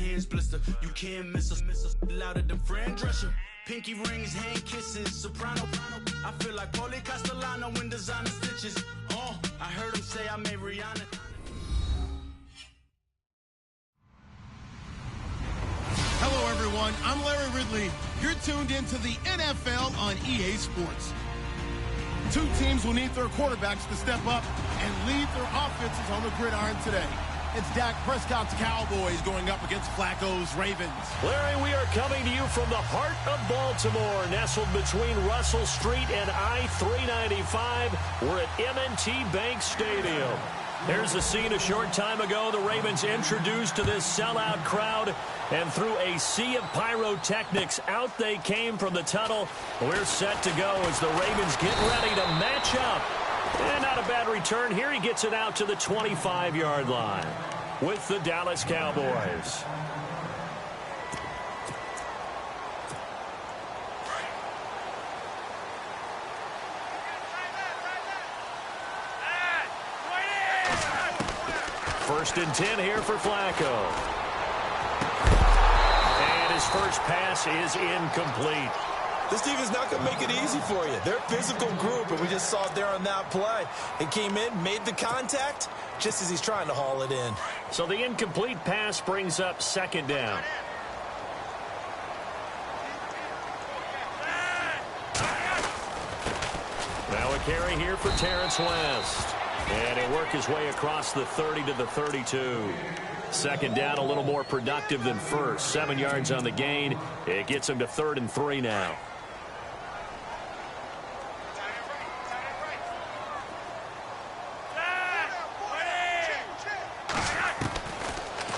hands blister. You can't miss us, louder than Fran Drescher. Pinky rings, hand kisses, soprano. I feel like Paulie Castellano in designer stitches. Oh, I heard him say I made Rihanna. Hello, everyone. I'm Larry Ridley. You're tuned into the NFL on EA Sports. Two teams will need their quarterbacks to step up and lead their offenses on the gridiron today. It's Dak Prescott's Cowboys going up against Flacco's Ravens. Larry, we are coming to you from the heart of Baltimore, nestled between Russell Street and I-395. We're at M&T Bank Stadium. There's the scene a short time ago. The Ravens introduced to this sellout crowd, and through a sea of pyrotechnics, out they came from the tunnel. We're set to go as the Ravens get ready to match up. And not a bad return here. He gets it out to the 25-yard line with the Dallas Cowboys. First and 10 here for Flacco. And his first pass is incomplete. This defense is not going to make it easy for you. They're a physical group, and we just saw it there on that play. It came in, made the contact, just as he's trying to haul it in. So the incomplete pass brings up second down. Now a carry here for Terrence West. And he'll work his way across the 30 to the 32. Second down, a little more productive than first. 7 yards on the gain. It gets him to 3rd and 3 now.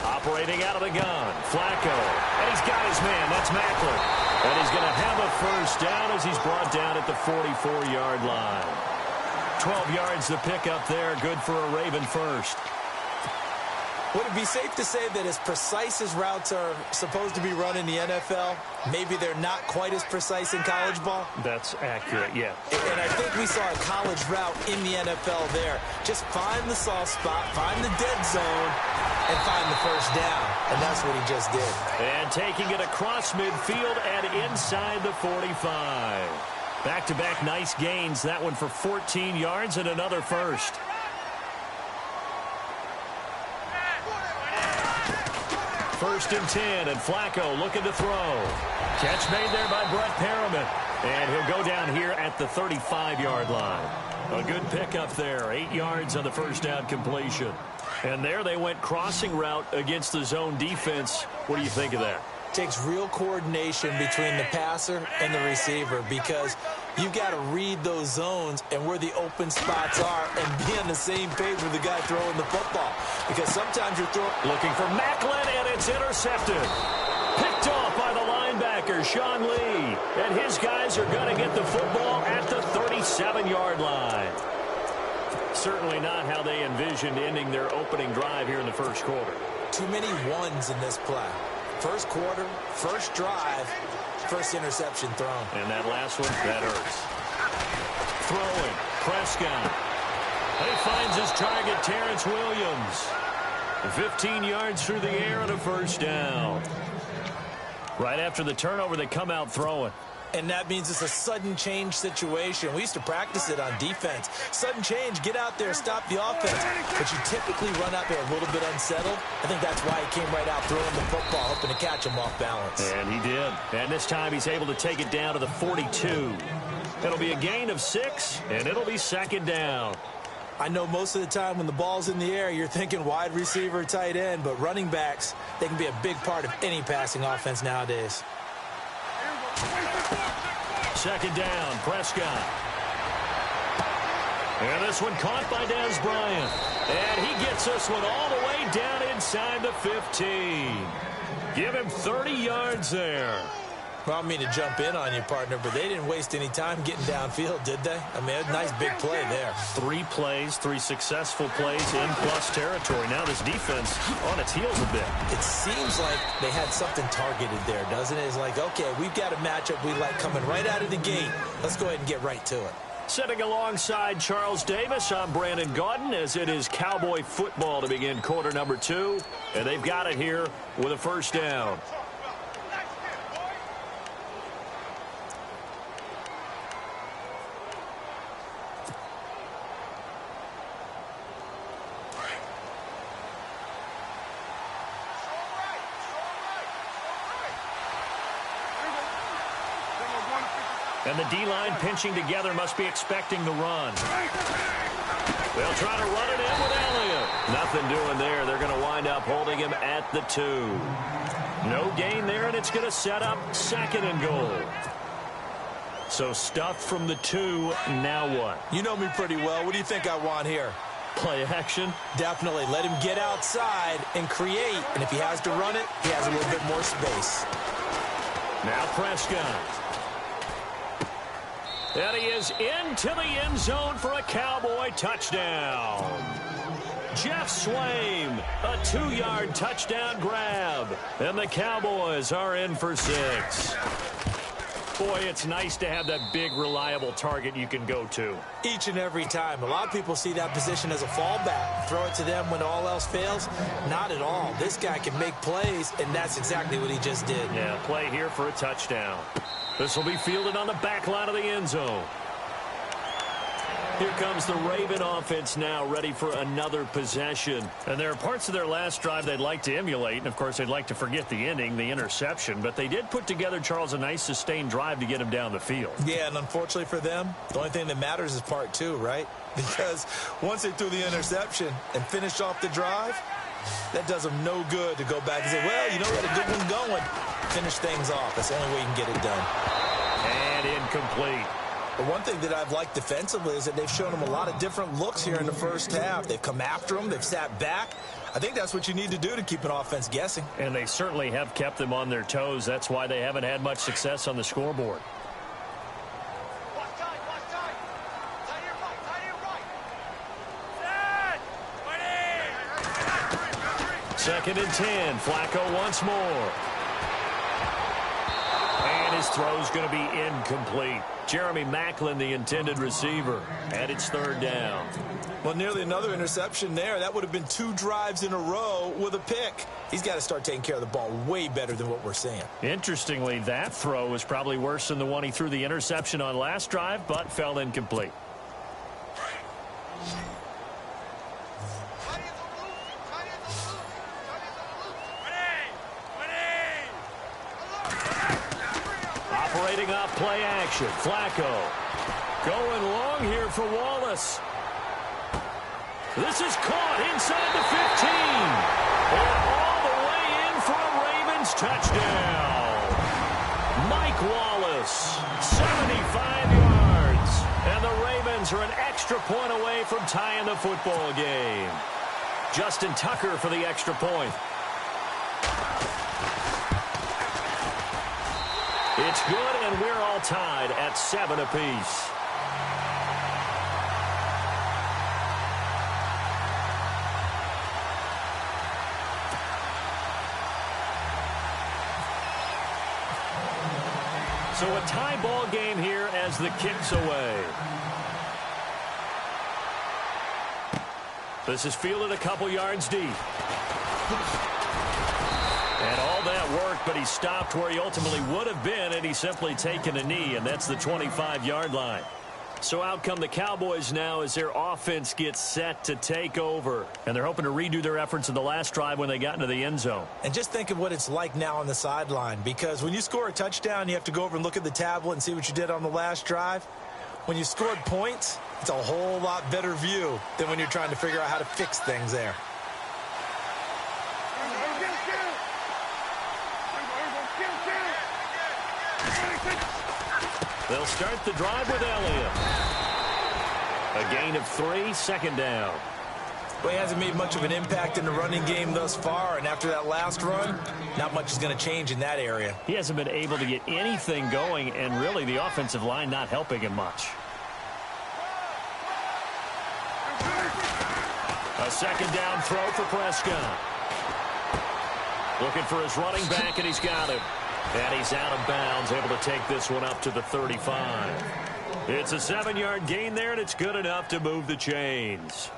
Operating out of the gun, Flacco. And he's got his man. That's Macklin. And he's going to have a first down as he's brought down at the 44-yard line. 12 yards to pick up there. Good for a Raven first. Would it be safe to say that as precise as routes are supposed to be run in the NFL, maybe they're not quite as precise in college ball? That's accurate, yeah. And I think we saw a college route in the NFL there. Just find the soft spot, find the dead zone, and find the first down. And that's what he just did. And taking it across midfield and inside the 45. Back-to-back nice gains. That one for 14 yards and another first. First and 10, and Flacco looking to throw. Catch made there by Brett Perriman. And he'll go down here at the 35-yard line. A good pickup there. 8 yards on the first down completion. And there they went crossing route against the zone defense. What do you think of that? Takes real coordination between the passer and the receiver, because you've got to read those zones and where the open spots are and be on the same page with the guy throwing the football. Because sometimes you're throwing... Looking for Macklin, and it's intercepted. Picked off by the linebacker, Sean Lee. And his guys are going to get the football at the 37-yard line. Certainly not how they envisioned ending their opening drive here in the first quarter. Too many ones in this play. First quarter, first drive, first interception thrown. And that last one, that hurts. Throwing, Prescott. He finds his target, Terrence Williams. 15 yards through the air and a first down. Right after the turnover, they come out throwing. And that means it's a sudden change situation. We used to practice it on defense. Sudden change, get out there, stop the offense. But you typically run out there a little bit unsettled. I think that's why he came right out throwing the football, hoping to catch him off balance. And he did. And this time he's able to take it down to the 42. It'll be a gain of 6, and it'll be second down. I know most of the time when the ball's in the air, you're thinking wide receiver, tight end, but running backs, they can be a big part of any passing offense nowadays. Second down, Prescott. And this one caught by Dez Bryant. And he gets this one all the way down inside the 15. Give him 30 yards there. Well, I don't mean to jump in on you, partner, but they didn't waste any time getting downfield, did they? I mean, a nice big play there. 3 plays, 3 successful plays in plus territory. Now this defense on its heels a bit. It seems like they had something targeted there, doesn't it? It's like, okay, we've got a matchup we like coming right out of the gate. Let's go ahead and get right to it. Sitting alongside Charles Davis, I'm Brandon Gaudin, as it is Cowboy football to begin quarter number 2. And they've got it here with a first down. And the D-line pinching together must be expecting the run. They'll try to run it in with Elliott. Nothing doing there. They're going to wind up holding him at the 2. No gain there, and it's going to set up 2nd and goal. So stuff from the 2. Now what? You know me pretty well. What do you think I want here? Play action? Definitely. Let him get outside and create. And if he has to run it, he has a little bit more space. Now Prescott. And he is into the end zone for a Cowboy touchdown. Jeff Swaim, a 2-yard touchdown grab. And the Cowboys are in for 6. Boy, it's nice to have that big, reliable target you can go to. Each and every time. A lot of people see that position as a fallback. Throw it to them when all else fails. Not at all. This guy can make plays, and that's exactly what he just did. Yeah, play here for a touchdown. This will be fielded on the back line of the end zone. Here comes the Raven offense now, ready for another possession. And there are parts of their last drive they'd like to emulate. And, of course, they'd like to forget the ending, the interception. But they did put together, Charles, a nice sustained drive to get him down the field. Yeah, and unfortunately for them, the only thing that matters is part 2, right? Because once they threw the interception and finished off the drive, that does them no good to go back and say, well, you know, we had a good one going. Finish things off. That's the only way you can get it done. And incomplete. But one thing that I've liked defensively is that they've shown them a lot of different looks here in the first half. They've come after them. They've sat back. I think that's what you need to do to keep an offense guessing. And they certainly have kept them on their toes. That's why they haven't had much success on the scoreboard. Second and 10. Flacco once more. And his throw's going to be incomplete. Jeremy Maclin, the intended receiver. And it's 3rd down. Well, nearly another interception there. That would have been 2 drives in a row with a pick. He's got to start taking care of the ball way better than what we're seeing. Interestingly, that throw was probably worse than the one he threw the interception on last drive, but fell incomplete. Operating off play action. Flacco going long here for Wallace. This is caught inside the 15. And all the way in for a Ravens touchdown. Mike Wallace, 75 yards. And the Ravens are an extra point away from tying the football game. Justin Tucker for the extra point. It's good, and we're all tied at 7 apiece. So a tie ball game here as the kick's away. This is fielded a couple yards deep. And all that worked, but he stopped where he ultimately would have been, and he's simply taken a knee, and that's the 25-yard line. So out come the Cowboys now as their offense gets set to take over. And they're hoping to redo their efforts in the last drive when they got into the end zone. And just think of what it's like now on the sideline, because when you score a touchdown, you have to go over and look at the tablet and see what you did on the last drive. When you scored points, it's a whole lot better view than when you're trying to figure out how to fix things there. They'll start the drive with Elliott. A gain of 3, 2nd down. Well, he hasn't made much of an impact in the running game thus far, and after that last run, not much is going to change in that area. He hasn't been able to get anything going, and really the offensive line not helping him much. A 2nd down throw for Prescott. Looking for his running back, and he's got him. And he's out of bounds, able to take this one up to the 35. It's a 7-yard gain there, and it's good enough to move the chains.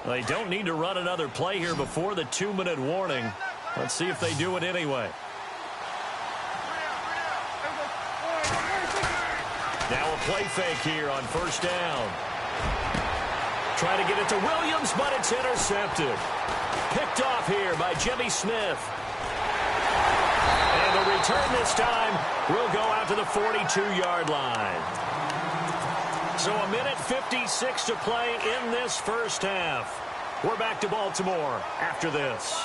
They don't need to run another play here before the 2-minute warning. Let's see if they do it anyway. Now a play fake here on first down. Trying to get it to Williams, but it's intercepted. Picked off here by Jimmy Smith. And the return this time will go out to the 42-yard line. So a minute 56 to play in this first half. We're back to Baltimore after this.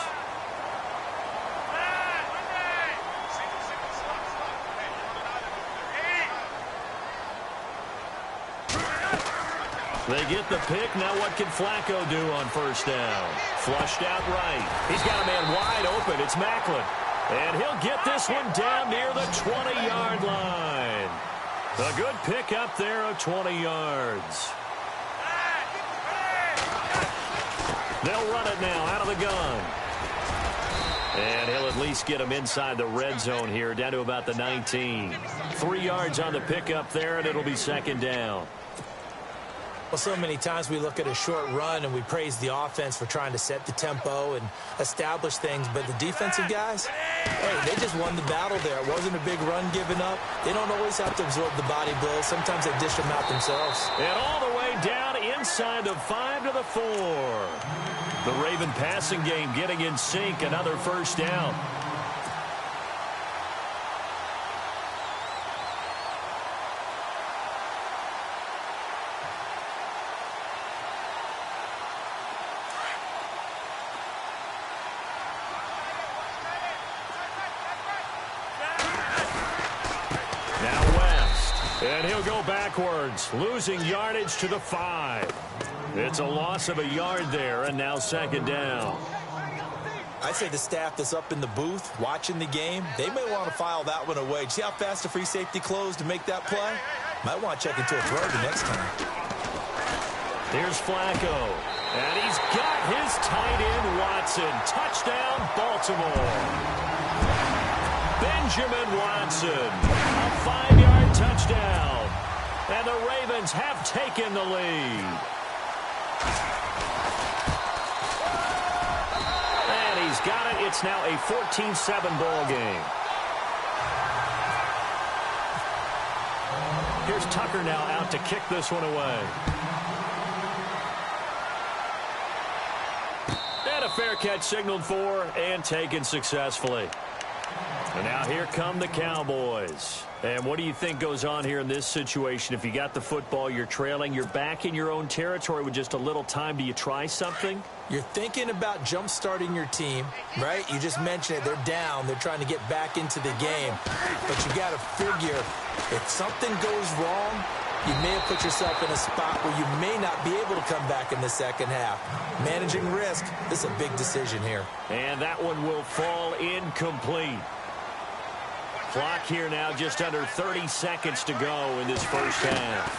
They get the pick. Now what can Flacco do on first down? Flushed out right. He's got a man wide open. It's Macklin. And he'll get this one down near the 20-yard line. A good pick up there of 20 yards. They'll run it now out of the gun. And he'll at least get him inside the red zone here, down to about the 19. 3 yards on the pickup there, and it'll be second down. Well, so many times we look at a short run and we praise the offense for trying to set the tempo and establish things, but the defensive guys, hey, they just won the battle there. It wasn't a big run given up. They don't always have to absorb the body blows. Sometimes they dish them out themselves. And all the way down inside the 5 to the 4. The Raven passing game getting in sync. Another first down. And he'll go backwards, losing yardage to the 5. It's a loss of a yard there, and now second down. I'd say the staff that's up in the booth watching the game, they may want to file that one away. See how fast the free safety closed to make that play? Might want to check into a throw the next time. Here's Flacco. And he's got his tight end, Watson. Touchdown, Baltimore. Benjamin Watson. A 5-yard touchdown. And the Ravens have taken the lead. And he's got it. It's now a 14-7 ball game. Here's Tucker now out to kick this one away. And a fair catch signaled for and taken successfully. And now here come the Cowboys. And what do you think goes on here in this situation? If you got the football, you're trailing, you're back in your own territory with just a little time. Do you try something? You're thinking about jump-starting your team, right? You just mentioned it. They're down. They're trying to get back into the game. But you got to figure if something goes wrong, you may have put yourself in a spot where you may not be able to come back in the second half. Managing risk, this is a big decision here. And that one will fall incomplete. Clock here now just under 30 seconds to go in this first half.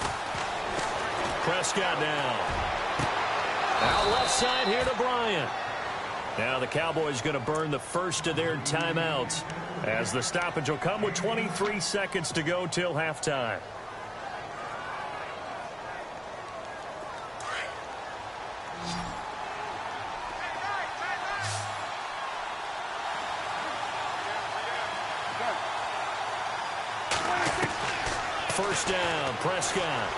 Prescott now. Out left side here to Bryant. Now the Cowboys going to burn the first of their timeouts as the stoppage will come with 23 seconds to go till halftime. First down, Prescott.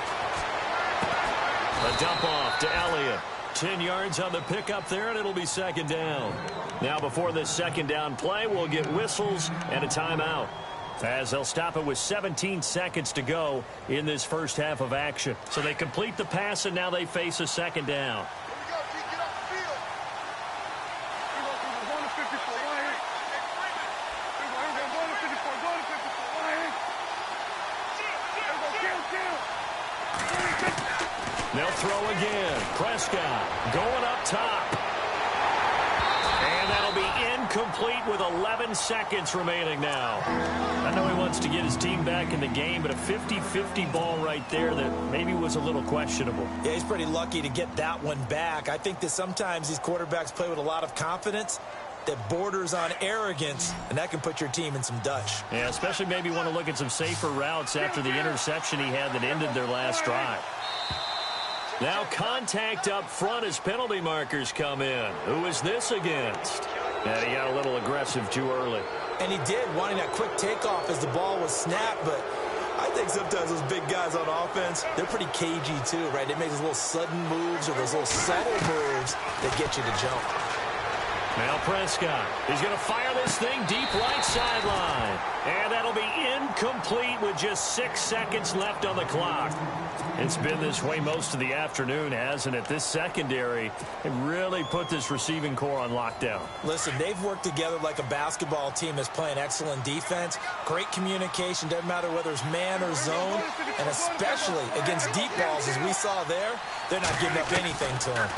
A dump off to Elliott. 10 yards on the pickup there, and it'll be second down. Now before this second down play, we'll get whistles and a timeout, as they'll stop it with 17 seconds to go in this first half of action. So they complete the pass, and now they face a second down. They'll throw again. Prescott going up top. And that'll be incomplete with 11 seconds remaining now. I know he wants to get his team back in the game, but a 50-50 ball right there that maybe was a little questionable. Yeah, he's pretty lucky to get that one back. I think that sometimes these quarterbacks play with a lot of confidence. that borders on arrogance, and that can put your team in some Dutch. Yeah, especially maybe want to look at some safer routes after the interception he had that ended their last drive. Now contact up front as penalty markers come in. Who is this against? And he got a little aggressive too early. And he did, wanting that quick takeoff as the ball was snapped, but I think sometimes those big guys on offense, they're pretty cagey too, right? They make those little sudden moves or those little subtle moves that get you to jump. Now Prescott, he's going to fire this thing deep right sideline. And that'll be incomplete with just 6 seconds left on the clock. It's been this way most of the afternoon, hasn't it? This secondary really put this receiving core on lockdown. Listen, they've worked together like a basketball team that's playing excellent defense. Great communication, doesn't matter whether it's man or zone. And especially against deep balls, as we saw there, they're not giving up anything to him.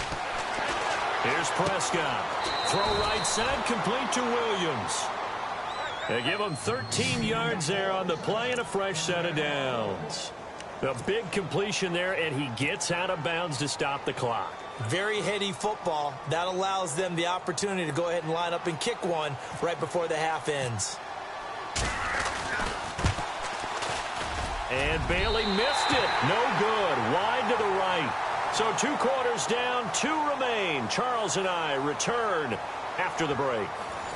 Here's Prescott. Throw right side, complete to Williams. They give him 13 yards there on the play and a fresh set of downs. A big completion there, and he gets out of bounds to stop the clock. Very heady football. That allows them the opportunity to go ahead and line up and kick one right before the half ends. And Bailey missed it. No good. Wide to the right. So 2 quarters down, 2 remain. Charles and I return after the break.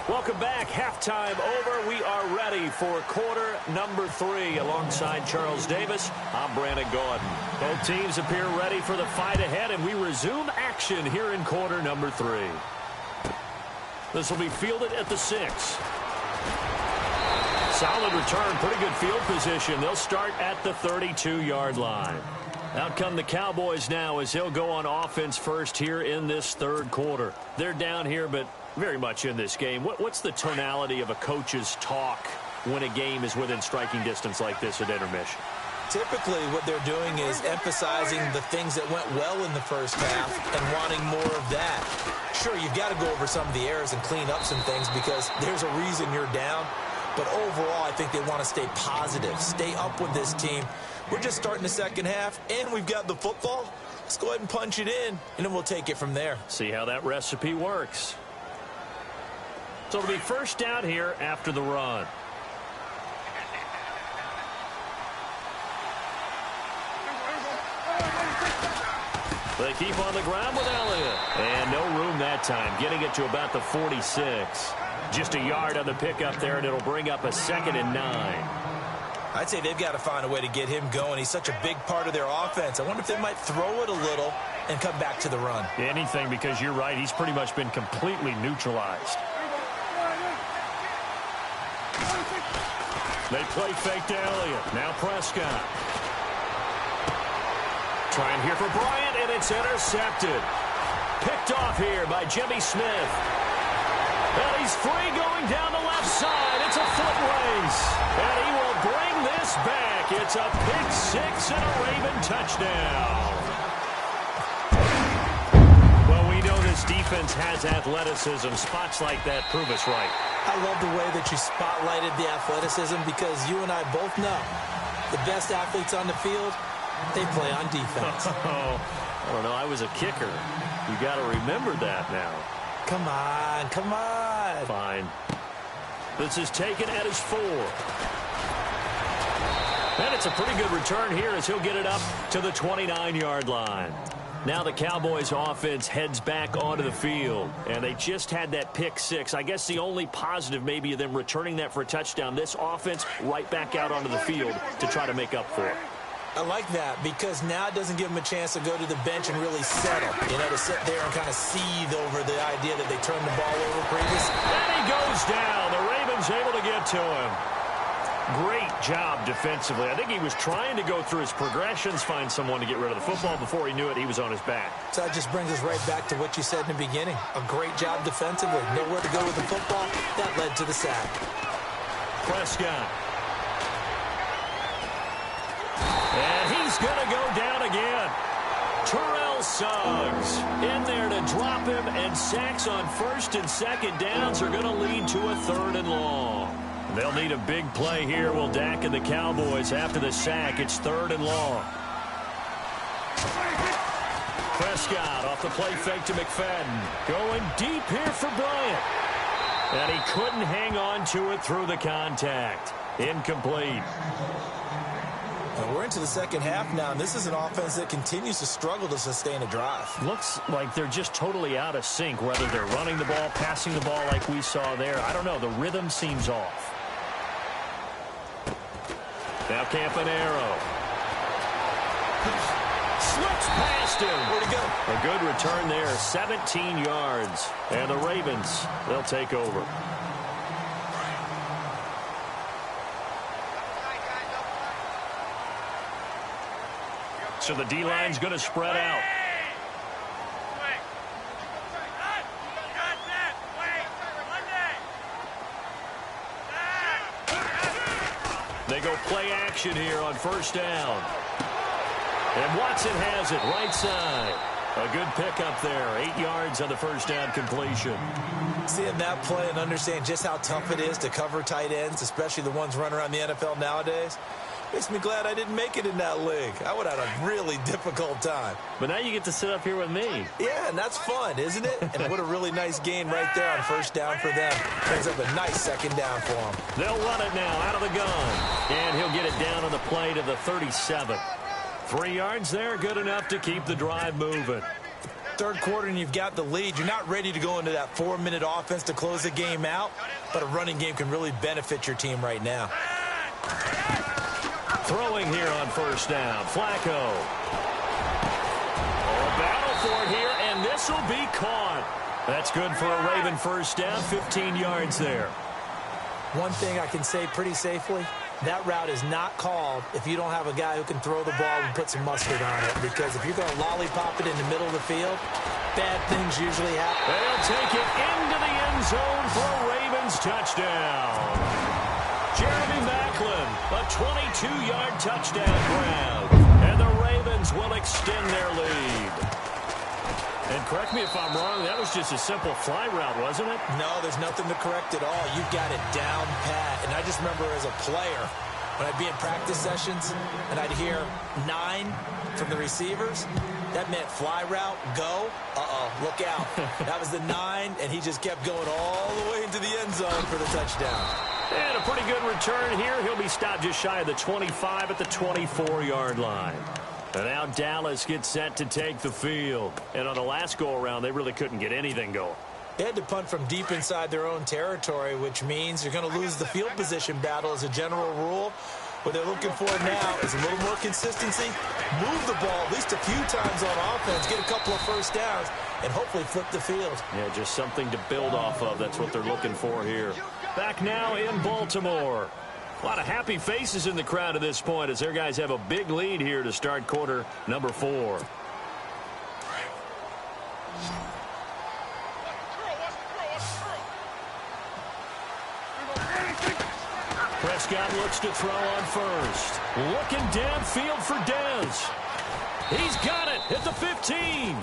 Welcome back. Halftime over. We are ready for quarter number 3. Alongside Charles Davis, I'm Brandon Gordon. Both teams appear ready for the fight ahead, and we resume action here in quarter number 3. This will be fielded at the 6. Solid return, pretty good field position. They'll start at the 32-yard line. Out come the Cowboys now as they'll go on offense first here in this third quarter. They're down here, but very much in this game. What's the tonality of a coach's talk when a game is within striking distance like this at intermission? Typically, what they're doing is emphasizing the things that went well in the first half and wanting more of that. Sure, you've got to go over some of the errors and clean up some things because there's a reason you're down. But overall, I think they want to stay positive, stay up with this team. We're just starting the second half, and we've got the football. Let's go ahead and punch it in, and then we'll take it from there. See how that recipe works. So it'll be first down here after the run. They keep on the ground with Elliott. And no room that time, getting it to about the 46. Just a yard on the pickup there, and it'll bring up a 2nd and 9. I'd say they've got to find a way to get him going. He's such a big part of their offense. I wonder if they might throw it a little and come back to the run. Anything, because you're right. He's pretty much been completely neutralized. They play fake to Elliott. Now Prescott. Trying here for Bryant, and it's intercepted. Picked off here by Jimmy Smith. And he's free going down the left side. It's a foot race. And he will bring this back. It's a pick 6 and a Raven touchdown. Well, we know this defense has athleticism. Spots like that prove us right. I love the way that you spotlighted the athleticism because you and I both know the best athletes on the field, they play on defense. Oh, I don't know. I was a kicker. You got to remember that now. Come on, come on. Fine. This is taken at his 4. And it's a pretty good return here as he'll get it up to the 29-yard line. Now the Cowboys offense heads back onto the field, and they just had that pick 6. I guess the only positive maybe of them returning that for a touchdown. This offense right back out onto the field to try to make up for it. I like that because now it doesn't give them a chance to go to the bench and really settle. You know, to sit there and kind of seethe over the idea that they turned the ball over previously. And he goes down. The Ravens able to get to him. Great job defensively. I think he was trying to go through his progressions, find someone to get rid of the football. Before he knew it, he was on his back. So that just brings us right back to what you said in the beginning. A great job defensively. Nowhere to go with the football. That led to the sack. Prescott. And he's going to go down again. Terrell Suggs in there to drop him, and sacks on 1st and 2nd downs are going to lead to a 3rd and long. They'll need a big play here. Will Dak and the Cowboys after the sack. It's 3rd and long. Prescott off the play fake to McFadden. Going deep here for Bryant. And he couldn't hang on to it through the contact. Incomplete. And we're into the second half now, and this is an offense that continues to struggle to sustain a drive. Looks like they're just totally out of sync, whether they're running the ball, passing the ball like we saw there. I don't know. The rhythm seems off. Now Campanero. Slips past him. Where'd he go? A good return there, 17 yards. And the Ravens, they'll take over. So the D-line's going to spread out. They go play action here on first down. And Watson has it right side. A good pickup there. 8 yards on the first down completion. Seeing that play and understand just how tough it is to cover tight ends, especially the ones running around the NFL nowadays, makes me glad I didn't make it in that league. I would have had a really difficult time. But now you get to sit up here with me. Yeah, and that's fun, isn't it? And what a really nice gain right there on first down for them. Brings up a nice second down for them. They'll run it now out of the gun. And he'll get it down on the play to the 37. 3 yards there, good enough to keep the drive moving. Third quarter and you've got the lead. You're not ready to go into that 4-minute offense to close the game out, but a running game can really benefit your team right now. Throwing here on first down, Flacco. Oh, battle for it here, and this will be caught. That's good for a Raven first down, 15 yards there. One thing I can say pretty safely, that route is not called if you don't have a guy who can throw the ball and put some mustard on it. Because if you're going to lollipop it in the middle of the field, bad things usually happen. They'll take it into the end zone for a Ravens touchdown. Jeremy Maclin, a 22-yard touchdown grab. And the Ravens will extend their lead. And correct me if I'm wrong, that was just a simple fly route, wasn't it? No, there's nothing to correct at all. You've got it down pat. And I just remember as a player, when I'd be in practice sessions and I'd hear 9 from the receivers, that meant fly route, go, look out. That was the 9, and he just kept going all the way into the end zone for the touchdown. And a pretty good return here. He'll be stopped just shy of the 25 at the 24-yard line. And now Dallas gets set to take the field. And on the last go-around, they really couldn't get anything going. They had to punt from deep inside their own territory, which means you're going to lose the field position battle as a general rule. What they're looking for now is a little more consistency, move the ball at least a few times on offense, get a couple of first downs, and hopefully flip the field. Yeah, just something to build off of. That's what they're looking for here. Back now in Baltimore. A lot of happy faces in the crowd at this point as their guys have a big lead here to start quarter number 4. Prescott looks to throw on first. Looking downfield for Dez. He's got it at the 15.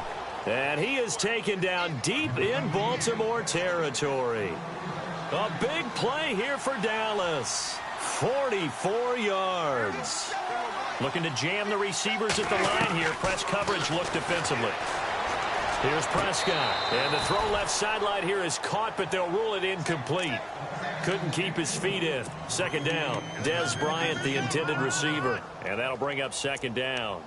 And he is taken down deep in Baltimore territory. A big play here for Dallas. 44 yards. Looking to jam the receivers at the line here. Press coverage look defensively. Here's Prescott. And the throw left sideline here is caught, but they'll rule it incomplete. Couldn't keep his feet in. Second down. Dez Bryant, the intended receiver. And that'll bring up second down.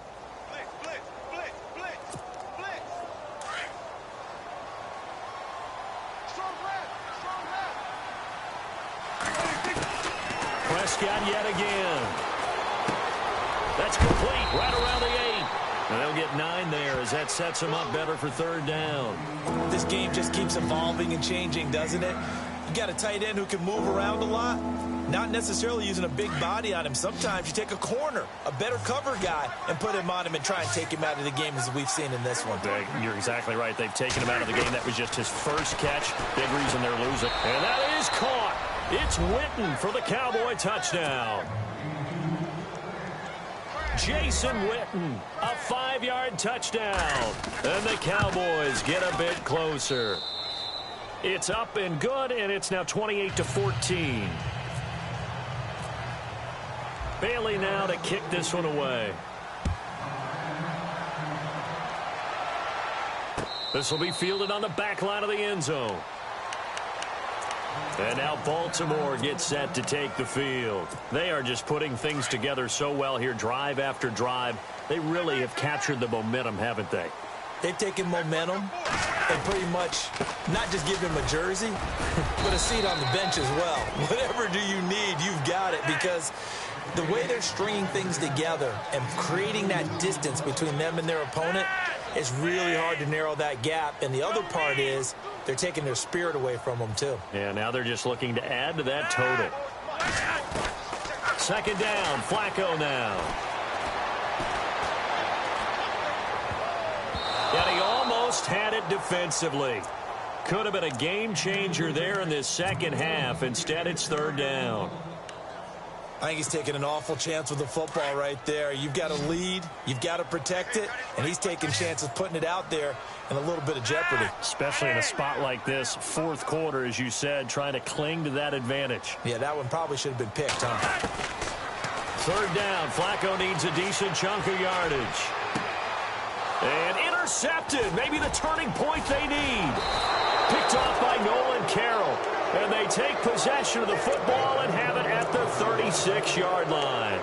Prescott yet again. That's complete right around the 8. And they'll get 9 there as that sets them up better for third down. This game just keeps evolving and changing, doesn't it? You got a tight end who can move around a lot, not necessarily using a big body on him. Sometimes you take a corner, a better cover guy, and put him on him and try and take him out of the game as we've seen in this one. You're exactly right. They've taken him out of the game. That was just his first catch. Big reason they're losing. And that is caught. It's Witten for the Cowboy touchdown. Jason Witten, a 5-yard touchdown. And the Cowboys get a bit closer. It's up and good, and it's now 28-14. Bailey now to kick this one away. This will be fielded on the back line of the end zone. And now Baltimore gets set to take the field. They are just putting things together so well here, drive after drive. They really have captured the momentum, haven't they? They've taken momentum and pretty much not just give him a jersey, but a seat on the bench as well. Whatever do you need, you've got it, because the way they're stringing things together and creating that distance between them and their opponent, it's really hard to narrow that gap. And the other part is they're taking their spirit away from them, too. Yeah, now they're just looking to add to that total. Second down, Flacco now. And he almost had it defensively. Could have been a game changer there in this second half. Instead, it's third down. I think he's taking an awful chance with the football right there. You've got to lead, you've got to protect it, and he's taking chances putting it out there in a little bit of jeopardy. Especially in a spot like this, fourth quarter, as you said, trying to cling to that advantage. Yeah, that one probably should have been picked, huh? Third down, Flacco needs a decent chunk of yardage. And intercepted, maybe the turning point they need. Picked off by Nolan Carroll. And they take possession of the football and have it at the 36-yard line.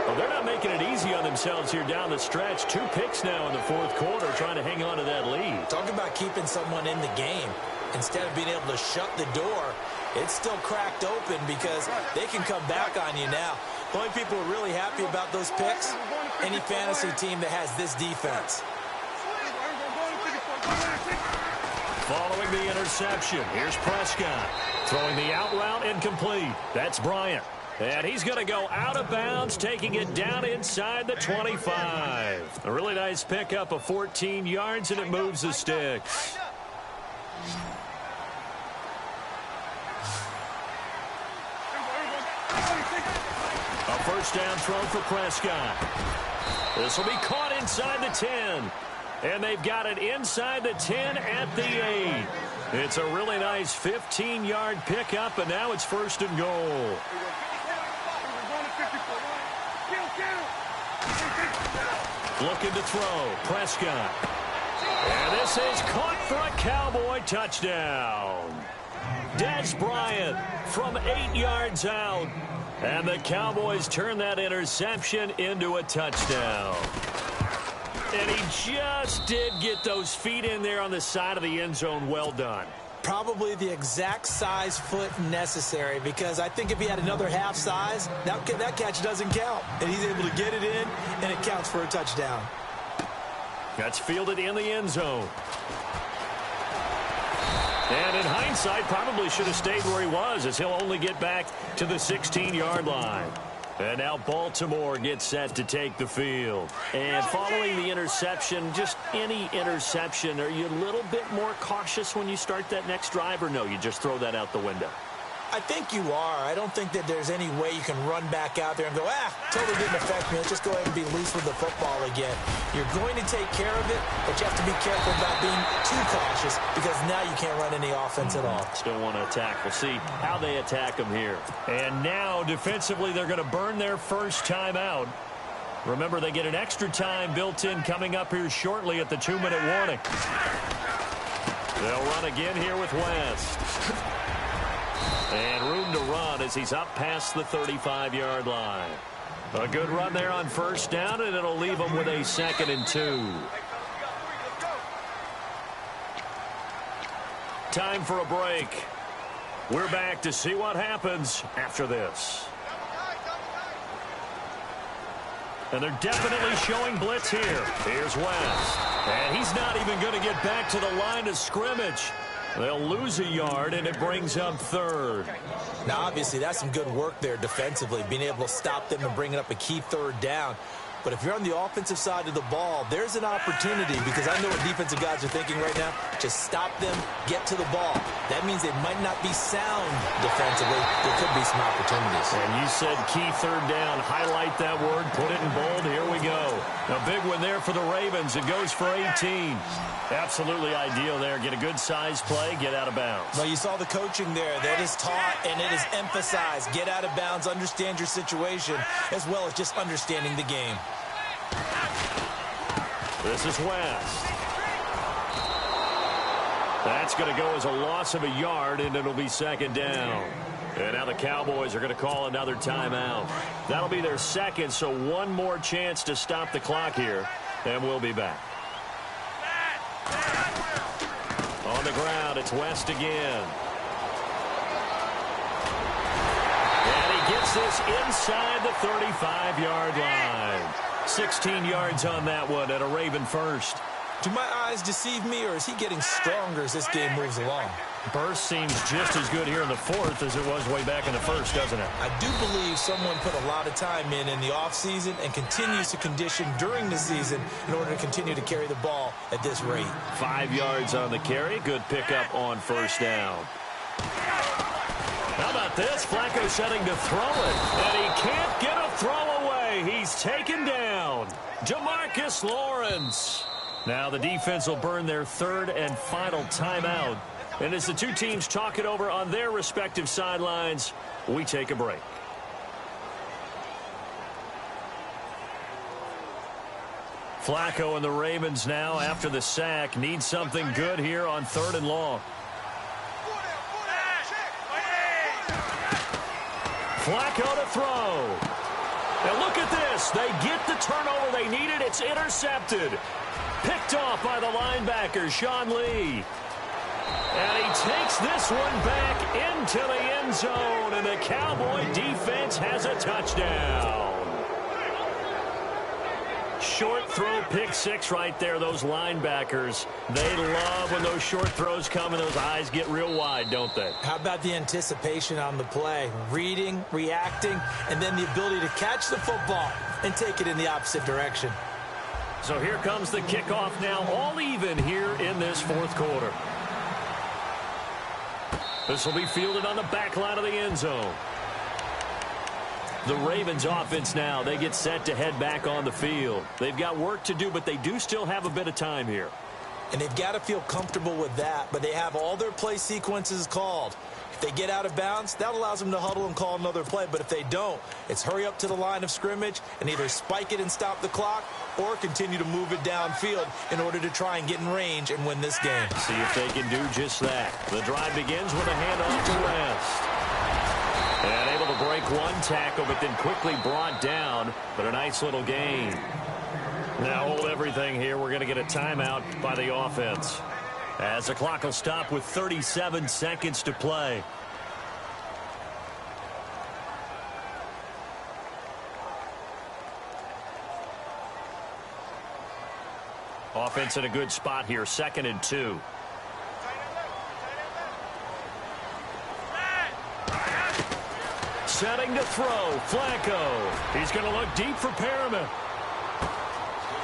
Well, they're not making it easy on themselves here down the stretch. 2 picks now in the fourth quarter, trying to hang on to that lead. Talk about keeping someone in the game. Instead of being able to shut the door, it's still cracked open because they can come back on you now. The only people who are really happy about those picks, any fantasy team that has this defense. Following the interception, here's Prescott. Throwing the out route incomplete. That's Bryant. And he's going to go out of bounds, taking it down inside the 25. A really nice pickup of 14 yards, and it moves the sticks. A first down throw for Prescott. This will be caught inside the 10. And they've got it inside the 10 at the 8. It's a really nice 15-yard pickup, and now it's first and goal. Looking to throw, Prescott. And this is caught for a Cowboy touchdown. Des Bryant from 8 yards out. And the Cowboys turn that interception into a touchdown. And he just did get those feet in there on the side of the end zone. Well done. Probably the exact size foot necessary, because I think if he had another half size, that catch doesn't count. And he's able to get it in, and it counts for a touchdown. That's fielded in the end zone. And in hindsight, probably should have stayed where he was, as he'll only get back to the 16-yard line. And now Baltimore gets set to take the field. And following the interception, just any interception, are you a little bit more cautious when you start that next drive, or no, you just throw that out the window? I think you are. I don't think that there's any way you can run back out there and go, totally didn't affect me. Let's just go ahead and be loose with the football again. You're going to take care of it, but you have to be careful about being too cautious, because now you can't run any offense at all. Still want to attack. We'll see how they attack them here. And now, defensively, they're going to burn their first time out. Remember, they get an extra time built in coming up here shortly at the 2-minute warning. They'll run again here with West. And room to run as he's up past the 35-yard line. A good run there on first down, and it'll leave him with a 2nd and 2. Time for a break. We're back to see what happens after this. And they're definitely showing blitz here. Here's West. And he's not even going to get back to the line of scrimmage. They'll lose a yard, and it brings up 3rd. Now, obviously, that's some good work there defensively, being able to stop them and bringing up a key 3rd down. But if you're on the offensive side of the ball, there's an opportunity, because I know what defensive guys are thinking right now. Just stop them, get to the ball. That means they might not be sound defensively. There could be some opportunities. And you said key 3rd down. Highlight that word. Put it in bold. Here we go. A big one there for the Ravens. It goes for 18. Absolutely ideal there. Get a good size play, get out of bounds. Well, you saw the coaching there. That is taught and it is emphasized. Get out of bounds, understand your situation, as well as just understanding the game. This is West. That's going to go as a loss of a yard, and it'll be second down. And now the Cowboys are going to call another timeout. That'll be their second, so one more chance to stop the clock here, and we'll be back. On the ground, it's West again. And he gets this inside the 35-yard line. 16 yards on that one, and a Raven first. Do my eyes deceive me, or is he getting stronger as this game moves along? Burst seems just as good here in the fourth as it was way back in the first, doesn't it? I do believe someone put a lot of time in the offseason and continues to condition during the season in order to continue to carry the ball at this rate. 5 yards on the carry. Good pickup on first down. How about this? Flacco setting to throw it, and he can't get a throw away. He's taken down. Demarcus Lawrence. Now the defense will burn their third and final timeout. And as the two teams talk it over on their respective sidelines, we take a break. Flacco and the Ravens now, after the sack, need something good here on third and long. Flacco to throw. Now look at this. They get the turnover they needed. It's intercepted. Picked off by the linebacker, Sean Lee. And he takes this one back into the end zone, and the Cowboy defense has a touchdown. Short throw, pick six right there. Those linebackers, they love when those short throws come and those eyes get real wide, don't they? How about the anticipation on the play? Reading, reacting, and then the ability to catch the football and take it in the opposite direction. So here comes the kickoff now, all even here in this fourth quarter. This will be fielded on the back line of the end zone. The Ravens offense now, they get set to head back on the field. They've got work to do, but they do still have a bit of time here. And they've got to feel comfortable with that, but they have all their play sequences called. If they get out of bounds, that allows them to huddle and call another play. But if they don't, it's hurry up to the line of scrimmage and either spike it and stop the clock or continue to move it downfield in order to try and get in range and win this game. See if they can do just that. The drive begins with a handoff to West. And able to break one tackle, but then quickly brought down. But a nice little gain. Now hold everything here. We're going to get a timeout by the offense, as the clock will stop with 37 seconds to play. Offense in a good spot here, 2nd and 2. Setting to throw, Flacco. He's going to look deep for Perriman.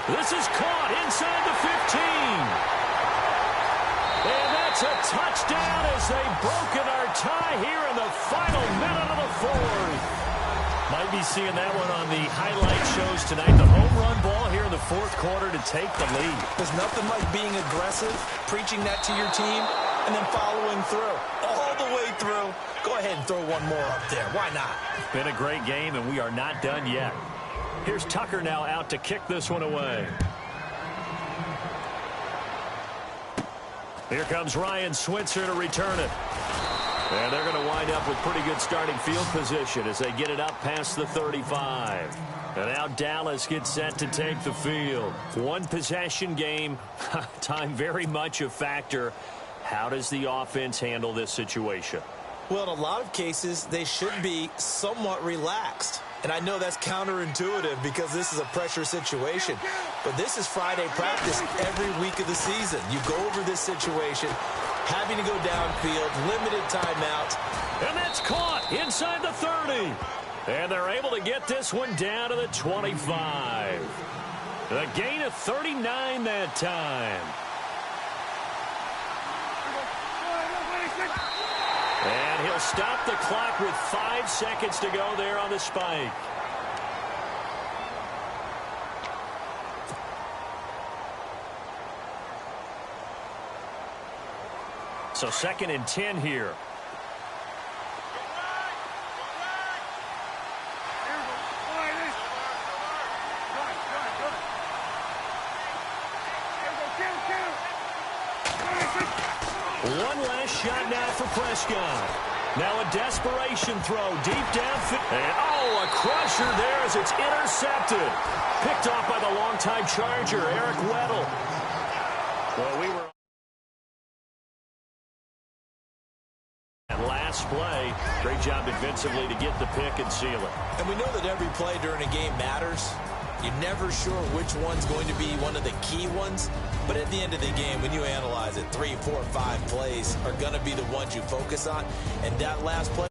This is caught inside the 15. And that's a touchdown as they've broken our tie here in the final minute of the fourth. Might be seeing that one on the highlight shows tonight. The home run ball here in the fourth quarter to take the lead. There's nothing like being aggressive, preaching that to your team, and then following through. All the way through. Go ahead and throw one more up there. Why not? Been a great game, and we are not done yet. Here's Tucker now out to kick this one away. Here comes Ryan Switzer to return it. And they're going to wind up with pretty good starting field position as they get it up past the 35. And now Dallas gets set to take the field. One possession game. Time very much a factor. How does the offense handle this situation? Well, in a lot of cases, they should be somewhat relaxed. And I know that's counterintuitive because this is a pressure situation. But this is Friday practice every week of the season. You go over this situation, having to go downfield, limited timeouts. And that's caught inside the 30. And they're able to get this one down to the 25. A gain of 39 that time. And he'll stop the clock with 5 seconds to go there on the spike. So 2nd and 10 here. One last shot now for Prescott. Now a desperation throw deep downfield. And, oh, a crusher there as it's intercepted. Picked off by the longtime Charger, Eric Weddle. Well, we were... And last play, great job defensively to get the pick and seal it. And we know that every play during a game matters. You're never sure which one's going to be one of the key ones. But at the end of the game, when you analyze it, 3, 4, 5 plays are going to be the ones you focus on. And that last play...